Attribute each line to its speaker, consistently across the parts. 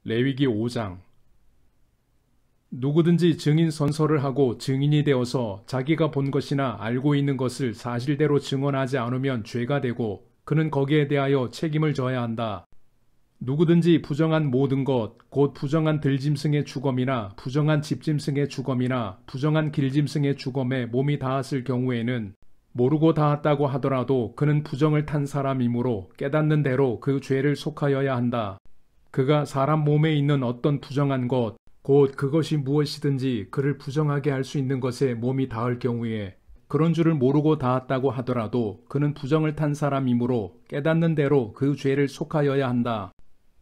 Speaker 1: 레위기 5장. 누구든지 증인 선서를 하고 증인이 되어서 자기가 본 것이나 알고 있는 것을 사실대로 증언하지 않으면 죄가 되고 그는 거기에 대하여 책임을 져야 한다. 누구든지 부정한 모든 것, 곧 부정한 들짐승의 주검이나 부정한 집짐승의 주검이나 부정한 길짐승의 주검에 몸이 닿았을 경우에는 모르고 닿았다고 하더라도 그는 부정을 탄 사람이므로 깨닫는 대로 그 죄를 속하여야 한다. 그가 사람 몸에 있는 어떤 부정한 것, 곧 그것이 무엇이든지 그를 부정하게 할 수 있는 것에 몸이 닿을 경우에 그런 줄을 모르고 닿았다고 하더라도 그는 부정을 탄 사람이므로 깨닫는 대로 그 죄를 속하여야 한다.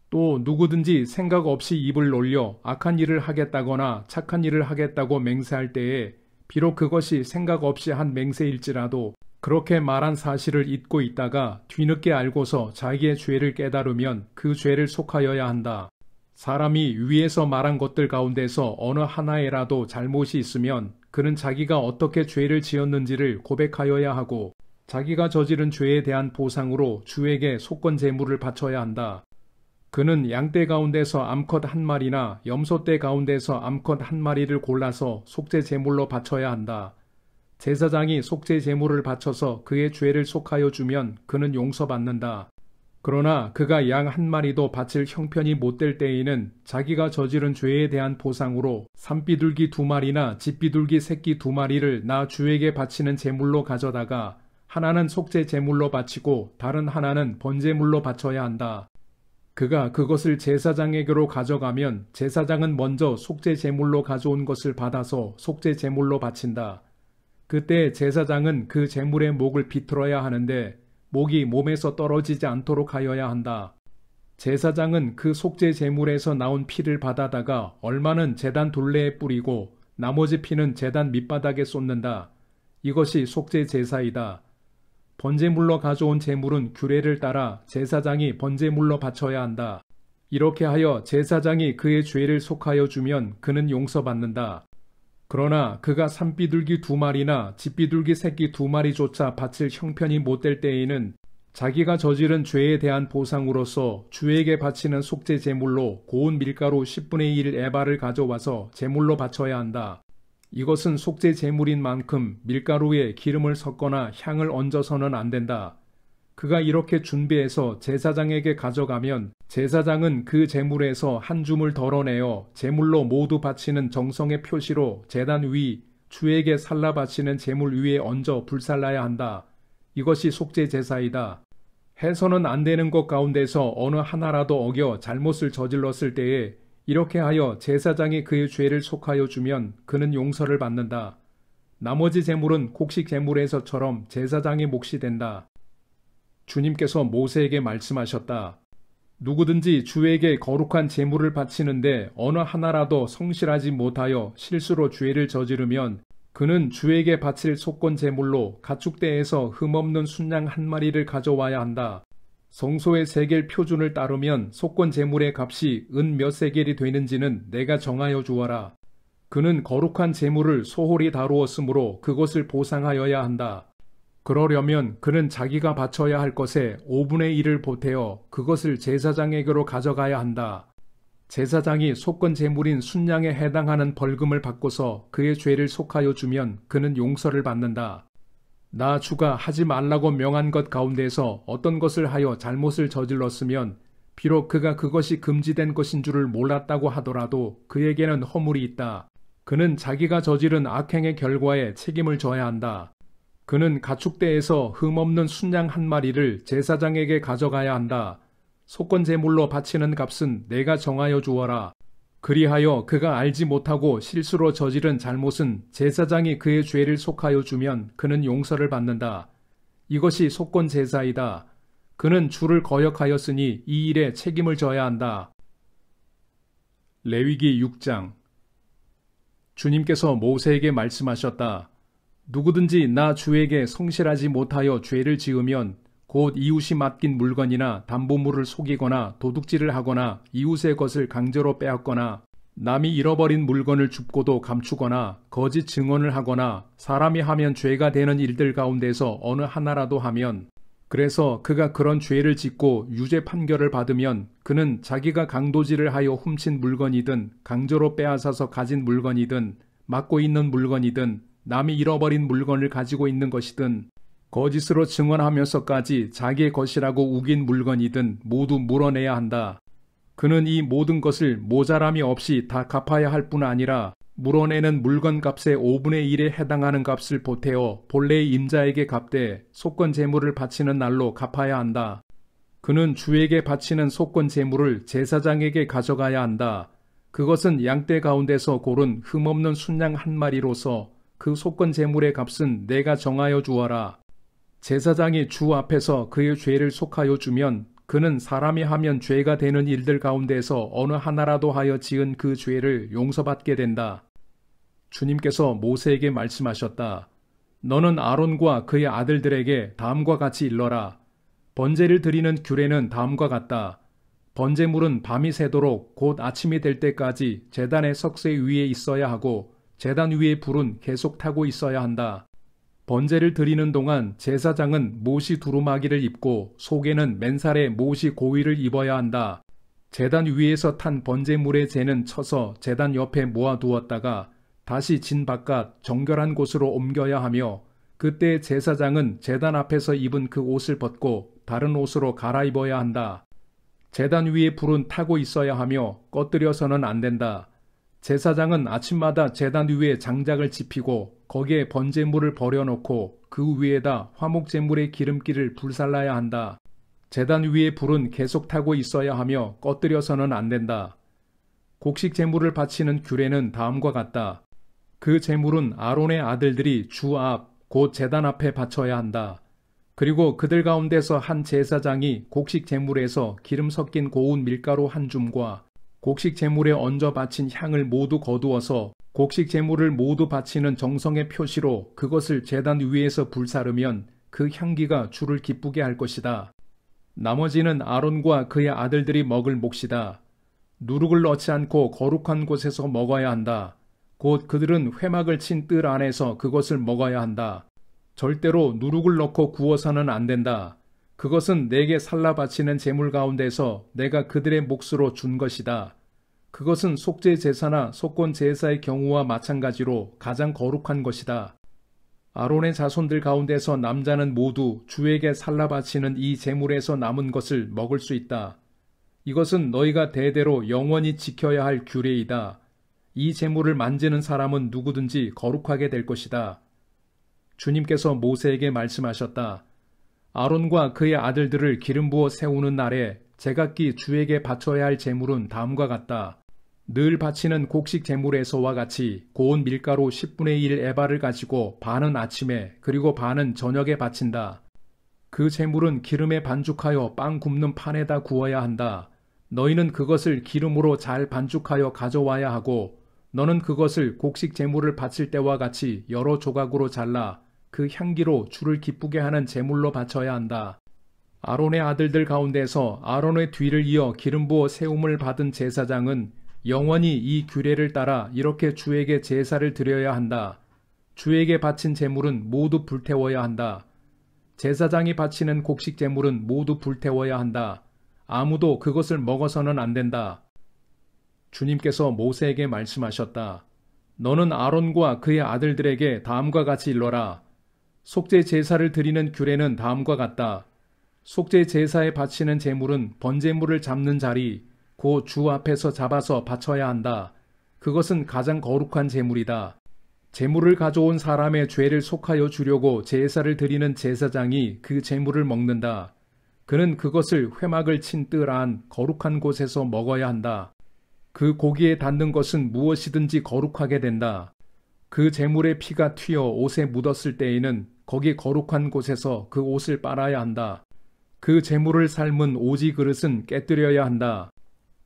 Speaker 1: 또 누구든지 생각 없이 입을 놀려 악한 일을 하겠다거나 착한 일을 하겠다고 맹세할 때에 비록 그것이 생각 없이 한 맹세일지라도 그렇게 말한 사실을 잊고 있다가 뒤늦게 알고서 자기의 죄를 깨달으면 그 죄를 속하여야 한다. 사람이 위에서 말한 것들 가운데서 어느 하나에라도 잘못이 있으면 그는 자기가 어떻게 죄를 지었는지를 고백하여야 하고 자기가 저지른 죄에 대한 보상으로 주에게 속건 제물을 바쳐야 한다. 그는 양떼 가운데서 암컷 한 마리나 염소떼 가운데서 암컷 한 마리를 골라서 속죄 제물로 바쳐야 한다. 제사장이 속죄 제물을 바쳐서 그의 죄를 속하여 주면 그는 용서받는다. 그러나 그가 양 한 마리도 바칠 형편이 못될 때에는 자기가 저지른 죄에 대한 보상으로 산비둘기 2마리나 집비둘기 새끼 2마리를 나 주에게 바치는 제물로 가져다가 하나는 속죄 제물로 바치고 다른 하나는 번제물로 바쳐야 한다. 그가 그것을 제사장에게로 가져가면 제사장은 먼저 속죄 제물로 가져온 것을 받아서 속죄 제물로 바친다. 그때 제사장은 그 제물의 목을 비틀어야 하는데 목이 몸에서 떨어지지 않도록 하여야 한다. 제사장은 그 속죄 제물에서 나온 피를 받아다가 얼마는 제단 둘레에 뿌리고 나머지 피는 제단 밑바닥에 쏟는다. 이것이 속죄 제사이다. 번제물로 가져온 제물은 규례를 따라 제사장이 번제물로 바쳐야 한다. 이렇게 하여 제사장이 그의 죄를 속하여 주면 그는 용서받는다. 그러나 그가 산비둘기 2마리나 집비둘기 새끼 2마리조차 바칠 형편이 못될 때에는 자기가 저지른 죄에 대한 보상으로서 주에게 바치는 속죄 제물로 고운 밀가루 10분의 1 에바를 가져와서 제물로 바쳐야 한다. 이것은 속죄 제물인 만큼 밀가루에 기름을 섞거나 향을 얹어서는 안 된다. 그가 이렇게 준비해서 제사장에게 가져가면 제사장은 그 제물에서 한 줌을 덜어내어 제물로 모두 바치는 정성의 표시로 제단 위 주에게 살라 바치는 제물 위에 얹어 불살라야 한다. 이것이 속죄 제사이다. 해서는 안 되는 것 가운데서 어느 하나라도 어겨 잘못을 저질렀을 때에 이렇게 하여 제사장이 그의 죄를 속하여 주면 그는 용서를 받는다. 나머지 제물은 곡식 제물에서처럼 제사장의 몫이 된다. 주님께서 모세에게 말씀하셨다. 누구든지 주에게 거룩한 제물을 바치는데 어느 하나라도 성실하지 못하여 실수로 죄를 저지르면 그는 주에게 바칠 속건 제물로 가축대에서 흠없는 순양 한 마리를 가져와야 한다. 성소의 세겔 표준을 따르면 속건 제물의 값이 은 몇 세겔이 되는지는 내가 정하여 주어라. 그는 거룩한 제물을 소홀히 다루었으므로 그것을 보상하여야 한다. 그러려면 그는 자기가 바쳐야 할 것의 5분의 1을 보태어 그것을 제사장에게로 가져가야 한다. 제사장이 속건 제물인 순양에 해당하는 벌금을 받고서 그의 죄를 속하여 주면 그는 용서를 받는다. 나 주가 하지 말라고 명한 것 가운데서 어떤 것을 하여 잘못을 저질렀으면 비록 그가 그것이 금지된 것인 줄을 몰랐다고 하더라도 그에게는 허물이 있다. 그는 자기가 저지른 악행의 결과에 책임을 져야 한다. 그는 가축대에서 흠없는 순양 한 마리를 제사장에게 가져가야 한다. 속건 제물로 바치는 값은 내가 정하여 주어라. 그리하여 그가 알지 못하고 실수로 저지른 잘못은 제사장이 그의 죄를 속하여 주면 그는 용서를 받는다. 이것이 속건 제사이다. 그는 주를 거역하였으니 이 일에 책임을 져야 한다. 레위기 6장. 주님께서 모세에게 말씀하셨다. 누구든지 나 주에게 성실하지 못하여 죄를 지으면 곧 이웃이 맡긴 물건이나 담보물을 속이거나 도둑질을 하거나 이웃의 것을 강제로 빼앗거나 남이 잃어버린 물건을 줍고도 감추거나 거짓 증언을 하거나 사람이 하면 죄가 되는 일들 가운데서 어느 하나라도 하면 그래서 그가 그런 죄를 짓고 유죄 판결을 받으면 그는 자기가 강도질을 하여 훔친 물건이든 강제로 빼앗아서 가진 물건이든 맡고 있는 물건이든 남이 잃어버린 물건을 가지고 있는 것이든 거짓으로 증언하면서까지 자기의 것이라고 우긴 물건이든 모두 물어내야 한다. 그는 이 모든 것을 모자람이 없이 다 갚아야 할 뿐 아니라 물어내는 물건값의 5분의 1에 해당하는 값을 보태어 본래의 임자에게 갚되 속건 제물을 바치는 날로 갚아야 한다. 그는 주에게 바치는 속건 제물을 제사장에게 가져가야 한다. 그것은 양떼 가운데서 고른 흠없는 순양 한 마리로서 그 속건 제물의 값은 내가 정하여 주어라. 제사장이 주 앞에서 그의 죄를 속하여 주면 그는 사람이 하면 죄가 되는 일들 가운데서 어느 하나라도 하여 지은 그 죄를 용서받게 된다. 주님께서 모세에게 말씀하셨다. 너는 아론과 그의 아들들에게 다음과 같이 일러라. 번제를 드리는 규례는 다음과 같다. 번제물은 밤이 새도록 곧 아침이 될 때까지 제단의 석쇠 위에 있어야 하고 제단 위에 불은 계속 타고 있어야 한다. 번제를 드리는 동안 제사장은 못이 두루마기를 입고 속에는 맨살에 못이 고위를 입어야 한다. 제단 위에서 탄 번제물의 재는 쳐서 제단 옆에 모아두었다가 다시 진 바깥 정결한 곳으로 옮겨야 하며 그때 제사장은 제단 앞에서 입은 그 옷을 벗고 다른 옷으로 갈아입어야 한다. 제단 위에 불은 타고 있어야 하며 꺼뜨려서는 안 된다. 제사장은 아침마다 제단 위에 장작을 지피고 거기에 번제물을 버려놓고 그 위에다 화목제물의 기름기를 불살라야 한다. 제단 위에 불은 계속 타고 있어야 하며 꺼뜨려서는 안 된다. 곡식 제물을 바치는 규례는 다음과 같다. 그 제물은 아론의 아들들이 주 앞 곧 제단 앞에 바쳐야 한다. 그리고 그들 가운데서 한 제사장이 곡식 제물에서 기름 섞인 고운 밀가루 한 줌과 곡식 제물에 얹어 바친 향을 모두 거두어서 곡식 제물을 모두 바치는 정성의 표시로 그것을 제단 위에서 불사르면 그 향기가 주를 기쁘게 할 것이다. 나머지는 아론과 그의 아들들이 먹을 몫이다. 누룩을 넣지 않고 거룩한 곳에서 먹어야 한다. 곧 그들은 회막을 친 뜰 안에서 그것을 먹어야 한다. 절대로 누룩을 넣고 구워서는 안 된다. 그것은 내게 살라 바치는 제물 가운데서 내가 그들의 몫으로 준 것이다. 그것은 속죄 제사나 속건 제사의 경우와 마찬가지로 가장 거룩한 것이다. 아론의 자손들 가운데서 남자는 모두 주에게 살라 바치는 이 제물에서 남은 것을 먹을 수 있다. 이것은 너희가 대대로 영원히 지켜야 할 규례이다. 이 제물을 만지는 사람은 누구든지 거룩하게 될 것이다. 주님께서 모세에게 말씀하셨다. 아론과 그의 아들들을 기름 부어 세우는 날에 제각기 주에게 바쳐야 할 제물은 다음과 같다. 늘 바치는 곡식 제물에서와 같이 고운 밀가루 10분의 1 에바를 가지고 반은 아침에 그리고 반은 저녁에 바친다. 그 제물은 기름에 반죽하여 빵 굽는 판에다 구워야 한다. 너희는 그것을 기름으로 잘 반죽하여 가져와야 하고 너는 그것을 곡식 제물을 바칠 때와 같이 여러 조각으로 잘라 그 향기로 주를 기쁘게 하는 제물로 바쳐야 한다. 아론의 아들들 가운데서 아론의 뒤를 이어 기름 부어 세움을 받은 제사장은 영원히 이 규례를 따라 이렇게 주에게 제사를 드려야 한다. 주에게 바친 제물은 모두 불태워야 한다. 제사장이 바치는 곡식 제물은 모두 불태워야 한다. 아무도 그것을 먹어서는 안 된다. 주님께서 모세에게 말씀하셨다. 너는 아론과 그의 아들들에게 다음과 같이 일러라. 속죄 제사를 드리는 규례는 다음과 같다. 속죄 제사에 바치는 제물은 번제물을 잡는 자리, 곧 주 앞에서 잡아서 바쳐야 한다. 그것은 가장 거룩한 제물이다. 제물을 가져온 사람의 죄를 속하여 주려고 제사를 드리는 제사장이 그 제물을 먹는다. 그는 그것을 회막을 친 뜰 안 거룩한 곳에서 먹어야 한다. 그 고기에 닿는 것은 무엇이든지 거룩하게 된다. 그 제물의 피가 튀어 옷에 묻었을 때에는 거기 거룩한 곳에서 그 옷을 빨아야 한다. 그 제물을 삶은 오지 그릇은 깨뜨려야 한다.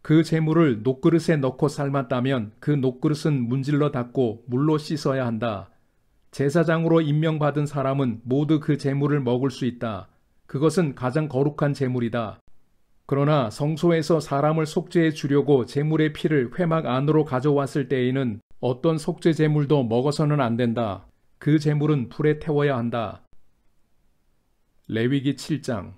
Speaker 1: 그 제물을 녹그릇에 넣고 삶았다면 그 녹그릇은 문질러 닦고 물로 씻어야 한다. 제사장으로 임명받은 사람은 모두 그 제물을 먹을 수 있다. 그것은 가장 거룩한 제물이다. 그러나 성소에서 사람을 속죄해 주려고 제물의 피를 회막 안으로 가져왔을 때에는 어떤 속죄 제물도 먹어서는 안 된다. 그 제물은 불에 태워야 한다. 레위기 7장.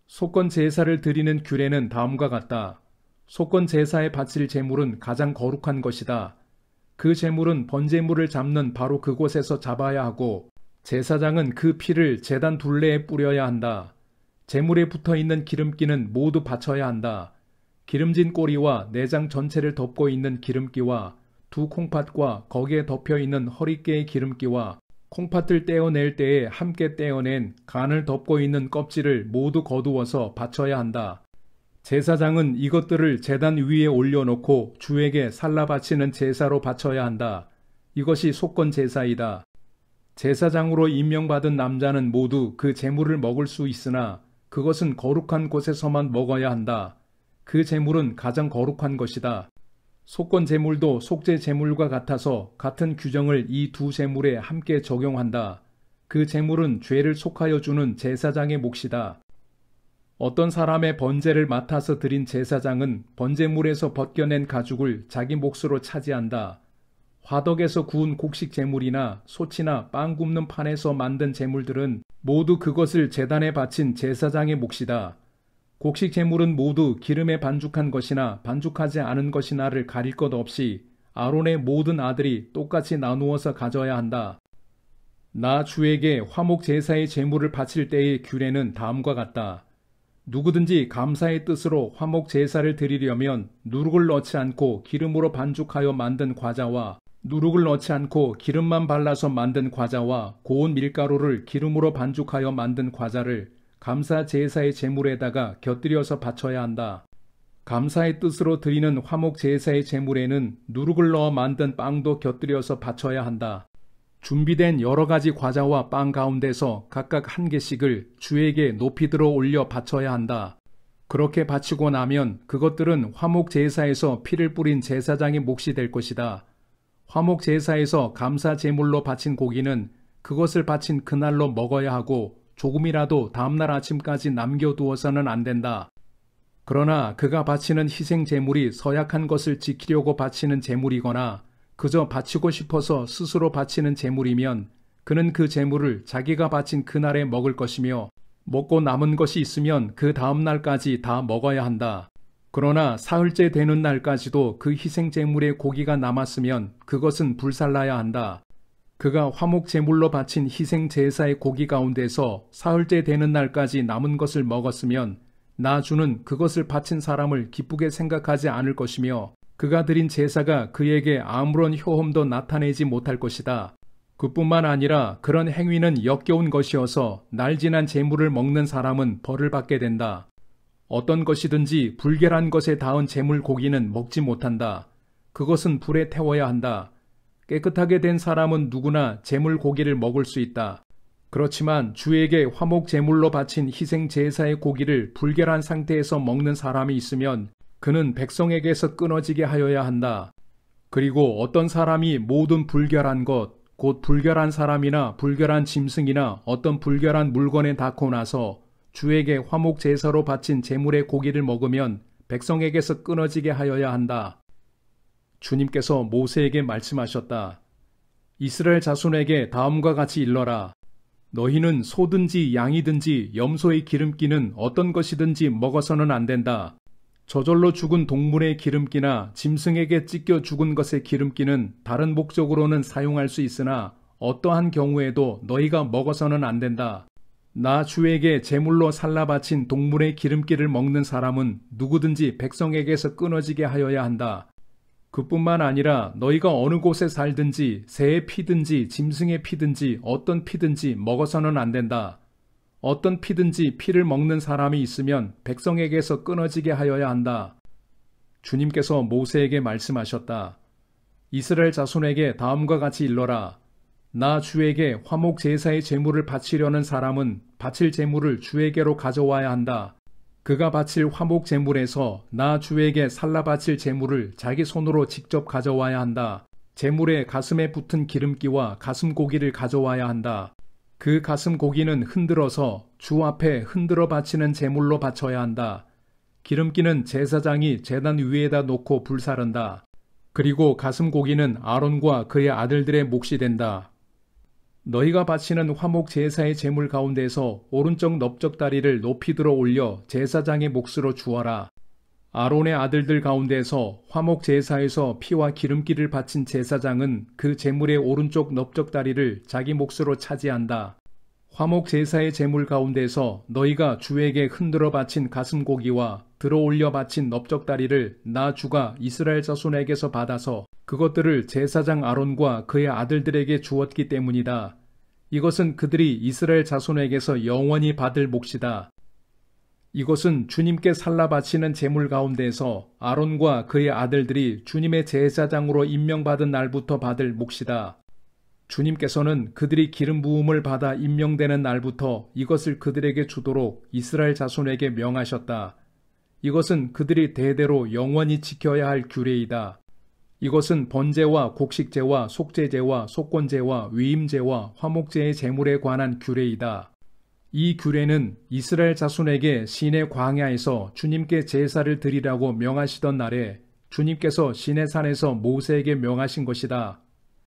Speaker 1: 속건 제사를 드리는 규례는 다음과 같다. 속건 제사에 바칠 제물은 가장 거룩한 것이다. 그 제물은 번제물을 잡는 바로 그곳에서 잡아야 하고 제사장은 그 피를 제단 둘레에 뿌려야 한다. 제물에 붙어있는 기름기는 모두 바쳐야 한다. 기름진 꼬리와 내장 전체를 덮고 있는 기름기와 두 콩팥과 거기에 덮여있는 허리깨의 기름기와 콩팥을 떼어낼 때에 함께 떼어낸 간을 덮고 있는 껍질을 모두 거두어서 바쳐야 한다. 제사장은 이것들을 제단 위에 올려놓고 주에게 살라 바치는 제사로 바쳐야 한다. 이것이 속건 제사이다. 제사장으로 임명받은 남자는 모두 그 제물을 먹을 수 있으나 그것은 거룩한 곳에서만 먹어야 한다. 그 제물은 가장 거룩한 것이다. 속건 제물도 속죄 제물과 같아서 같은 규정을 이 두 제물에 함께 적용한다. 그 제물은 죄를 속하여 주는 제사장의 몫이다. 어떤 사람의 번제를 맡아서 드린 제사장은 번제물에서 벗겨낸 가죽을 자기 몫으로 차지한다. 화덕에서 구운 곡식 제물이나 솥이나 빵 굽는 판에서 만든 제물들은 모두 그것을 제단에 바친 제사장의 몫이다. 곡식 제물은 모두 기름에 반죽한 것이나 반죽하지 않은 것이나를 가릴 것 없이 아론의 모든 아들이 똑같이 나누어서 가져야 한다. 나 주에게 화목 제사의 제물을 바칠 때의 규례는 다음과 같다. 누구든지 감사의 뜻으로 화목 제사를 드리려면 누룩을 넣지 않고 기름으로 반죽하여 만든 과자와 누룩을 넣지 않고 기름만 발라서 만든 과자와 고운 밀가루를 기름으로 반죽하여 만든 과자를 감사 제사의 제물에다가 곁들여서 바쳐야 한다. 감사의 뜻으로 드리는 화목 제사의 제물에는 누룩을 넣어 만든 빵도 곁들여서 바쳐야 한다. 준비된 여러 가지 과자와 빵 가운데서 각각 한 개씩을 주에게 높이 들어 올려 바쳐야 한다. 그렇게 바치고 나면 그것들은 화목 제사에서 피를 뿌린 제사장의 몫이 될 것이다. 화목 제사에서 감사 제물로 바친 고기는 그것을 바친 그날로 먹어야 하고 조금이라도 다음날 아침까지 남겨두어서는 안 된다. 그러나 그가 바치는 희생 제물이 서약한 것을 지키려고 바치는 제물이거나 그저 바치고 싶어서 스스로 바치는 제물이면 그는 그 제물을 자기가 바친 그날에 먹을 것이며 먹고 남은 것이 있으면 그 다음 날까지 다 먹어야 한다. 그러나 사흘째 되는 날까지도 그 희생 제물의 고기가 남았으면 그것은 불살라야 한다. 그가 화목 제물로 바친 희생 제사의 고기 가운데서 사흘째 되는 날까지 남은 것을 먹었으면 나 주는 그것을 바친 사람을 기쁘게 생각하지 않을 것이며 그가 드린 제사가 그에게 아무런 효험도 나타내지 못할 것이다. 그뿐만 아니라 그런 행위는 역겨운 것이어서 날 지난 제물을 먹는 사람은 벌을 받게 된다. 어떤 것이든지 불결한 것에 닿은 제물 고기는 먹지 못한다. 그것은 불에 태워야 한다. 깨끗하게 된 사람은 누구나 제물 고기를 먹을 수 있다. 그렇지만 주에게 화목 제물로 바친 희생 제사의 고기를 불결한 상태에서 먹는 사람이 있으면 그는 백성에게서 끊어지게 하여야 한다. 그리고 어떤 사람이 모든 불결한 것, 곧 불결한 사람이나 불결한 짐승이나 어떤 불결한 물건에 닿고 나서 주에게 화목 제사로 바친 제물의 고기를 먹으면 백성에게서 끊어지게 하여야 한다. 주님께서 모세에게 말씀하셨다. 이스라엘 자손에게 다음과 같이 일러라. 너희는 소든지 양이든지 염소의 기름기는 어떤 것이든지 먹어서는 안 된다. 저절로 죽은 동물의 기름기나 짐승에게 찢겨 죽은 것의 기름기는 다른 목적으로는 사용할 수 있으나 어떠한 경우에도 너희가 먹어서는 안 된다. 나 주에게 제물로 살라 바친 동물의 기름기를 먹는 사람은 누구든지 백성에게서 끊어지게 하여야 한다. 그뿐만 아니라 너희가 어느 곳에 살든지 새의 피든지 짐승의 피든지 어떤 피든지 먹어서는 안 된다. 어떤 피든지 피를 먹는 사람이 있으면 백성에게서 끊어지게 하여야 한다. 주님께서 모세에게 말씀하셨다. 이스라엘 자손에게 다음과 같이 일러라. 나 주에게 화목 제사의 제물을 바치려는 사람은 바칠 제물을 주에게로 가져와야 한다. 그가 바칠 화목 제물에서 나 주에게 살라 바칠 제물을 자기 손으로 직접 가져와야 한다. 제물의 가슴에 붙은 기름기와 가슴 고기를 가져와야 한다. 그 가슴 고기는 흔들어서 주 앞에 흔들어 바치는 제물로 바쳐야 한다. 기름기는 제사장이 제단 위에다 놓고 불사른다. 그리고 가슴 고기는 아론과 그의 아들들의 몫이 된다. 너희가 바치는 화목 제사의 제물 가운데서 오른쪽 넓적다리를 높이 들어 올려 제사장의 몫으로 주어라. 아론의 아들들 가운데서 화목 제사에서 피와 기름기를 바친 제사장은 그 제물의 오른쪽 넓적다리를 자기 몫으로 차지한다. 화목 제사의 제물 가운데서 너희가 주에게 흔들어 바친 가슴고기와 들어 올려 바친 넓적다리를 나 주가 이스라엘 자손에게서 받아서 그것들을 제사장 아론과 그의 아들들에게 주었기 때문이다. 이것은 그들이 이스라엘 자손에게서 영원히 받을 몫이다. 이것은 주님께 살라 바치는 제물 가운데서 아론과 그의 아들들이 주님의 제사장으로 임명받은 날부터 받을 몫이다. 주님께서는 그들이 기름 부음을 받아 임명되는 날부터 이것을 그들에게 주도록 이스라엘 자손에게 명하셨다. 이것은 그들이 대대로 영원히 지켜야 할 규례이다. 이것은 번제와 곡식제와 속죄제와 속건제와 위임제와 화목제의 제물에 관한 규례이다. 이 규례는 이스라엘 자손에게 시내 광야에서 주님께 제사를 드리라고 명하시던 날에 주님께서 시내산에서 모세에게 명하신 것이다.